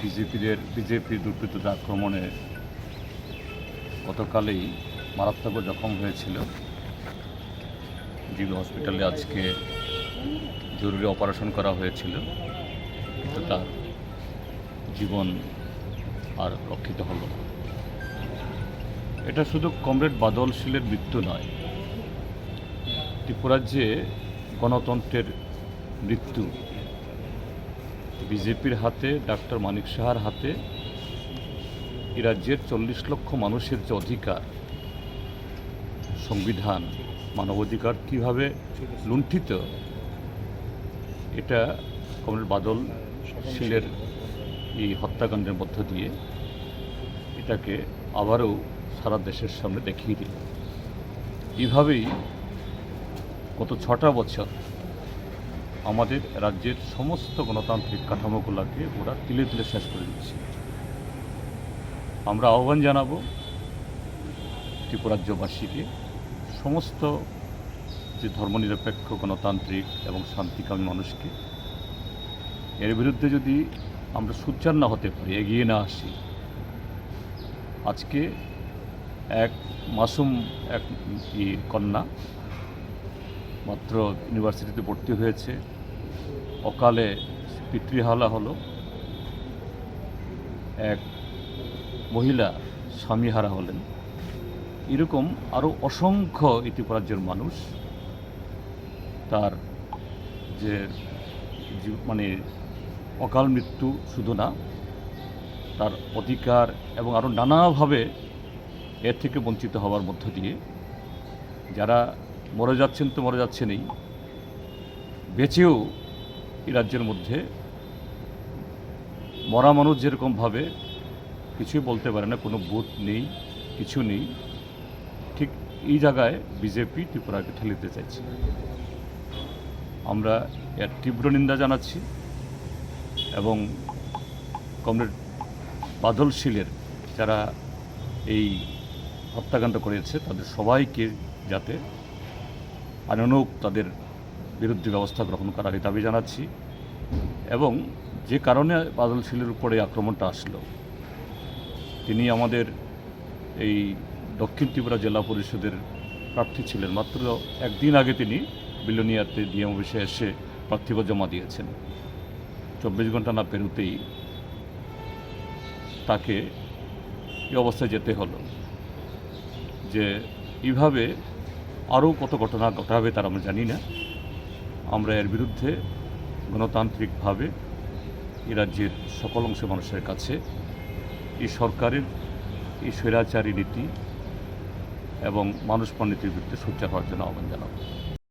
বিজেপির দুর্বৃত্তদের আক্রমণে গতকালই মারাত্মক জখম হয়েছিল। যেগুলো হসপিটালে আজকে জরুরি অপারেশন করা হয়েছিল, কিন্তু তার জীবন আর রক্ষিত হলো না। এটা শুধু কমরেড বাদল শীলের মৃত্যু নয়, ত্রিপুরাজ্যে গণতন্ত্রের মৃত্যু। বিজেপির হাতে, ডক্টর মানিক সাহার হাতে এই রাজ্যের 40 লক্ষ মানুষের যে অধিকার, সংবিধান, মানবাধিকার কীভাবে লুণ্ঠিত, এটা কমরেড বাদল শীলের এই হত্যাকাণ্ডের মধ্য দিয়ে এটাকে আবারও সারা দেশের সামনে দেখিয়ে দিল। এইভাবেই গত 6টা বছর আমাদের রাজ্যের সমস্ত গণতান্ত্রিক কাঠামোগুলোকে ওরা তিলে তিলে শেষ করে দিচ্ছে। আমরা আহ্বান জানাবো ত্রিপুরাজ্যবাসীকে, সমস্ত যে ধর্মনিরপেক্ষ গণতান্ত্রিক এবং শান্তিকামী মানুষকে, এর বিরুদ্ধে যদি আমরা সোচ্চার না হতে পারি, এগিয়ে না আসি, আজকে এক মাসুম এক কন্যা মাত্র ইউনিভার্সিটিতে ভর্তি হয়েছে, অকালে পিতৃহারা হলো, এক মহিলা স্বামীহারা হলেন, এরকম আরও অসংখ্য ত্রিপুরাজ্যের মানুষ তার যে মানে অকাল মৃত্যু শুধু না, তার অধিকার এবং আরও নানাভাবে এর থেকে বঞ্চিত হওয়ার মধ্য দিয়ে যারা মরে যাচ্ছেন তো মরে যাচ্ছেনই, বেঁচেও এই রাজ্যের মধ্যে মরা মানুষ যেরকমভাবে কিছুই বলতে পারে না, কোনো বুথ নেই, কিছু নেই, ঠিক এই জায়গায় বিজেপি ত্রিপুরাকে ঠেলে দিতে চাইছে। আমরা এর তীব্র নিন্দা জানাচ্ছি এবং কমরেড বাদল শীলের যারা এই হত্যাকাণ্ড করেছে তাদের সবাইকে যাতে আইনানুগ তাদের বিরুদ্ধে ব্যবস্থা গ্রহণ করার দাবি জানাচ্ছি। এবং যে কারণে বাদল শীলের উপরে আক্রমণটা আসলো, তিনি আমাদের এই দক্ষিণ ত্রিপুরা জেলা পরিষদের প্রার্থী ছিলেন। মাত্র একদিন আগে তিনি বিলোনিয়াতে ডিএম অফিসে এসে প্রার্থীপদ জমা দিয়েছেন। 24 ঘন্টা না পেরোতেই তাকে এই অবস্থায় যেতে হলো। যে এইভাবে আরও কত ঘটনা ঘটাবে তার আমরা জানি না। আমরা এর বিরুদ্ধে গণতান্ত্রিকভাবে এই রাজ্যের সকল অংশের মানুষের কাছে এই সরকারের এই স্বৈরাচারী নীতি এবং মানুষ পণ্ডিতের বিরুদ্ধে সোচ্চার হওয়ার জন্য আহ্বান জানাব।